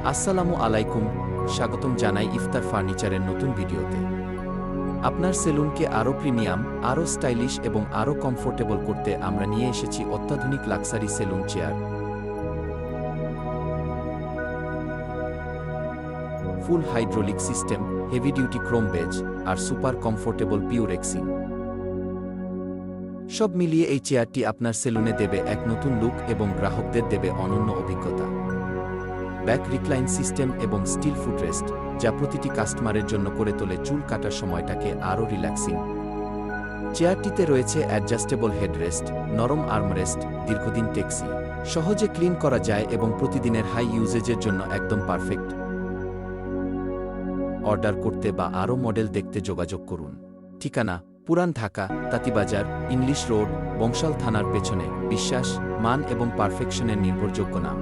আসসালামু আলাইকুম, স্বাগতম জানাই ইফতার ফার্নিচারের নতুন ভিডিওতে। আপনার সেলুনকে আরও প্রিমিয়াম, আরও স্টাইলিশ এবং আরও কমফোর্টেবল করতে আমরা নিয়ে এসেছি অত্যাধুনিক luxury salon chair. Full hydraulic system, heavy duty chrome base আর সুপার কমফোর্টেবল পিউরেক্সিন। সব মিলিয়ে এই চেয়ারটি আপনার সেলুনে দেবে এক নতুন লুক এবং গ্রাহকদের দেবে অনন্য অভিজ্ঞতা। ব্যাক রিক্লাইন সিস্টেম এবং স্টিল ফুটরেস্ট, যা প্রতিটি কাস্টমারের জন্য করে তোলে চুল কাটার সময়টাকে আরও রিল্যাক্সিং। চেয়ারটিতে রয়েছে অ্যাডজাস্টেবল হেডরেস্ট, নরম আর্মরেস্ট, দীর্ঘদিন টেকসি, সহজে ক্লিন করা যায় এবং প্রতিদিনের হাই ইউজেজের জন্য একদম পারফেক্ট। অর্ডার করতে বা আরও মডেল দেখতে যোগাযোগ করুন। ঠিকানা: পুরান ঢাকা, তাঁতীবাজার, ইংলিশ রোড, বংশাল থানার পেছনে। বিশ্বাস, মান এবং পারফেকশনের নির্ভরযোগ্য নাম।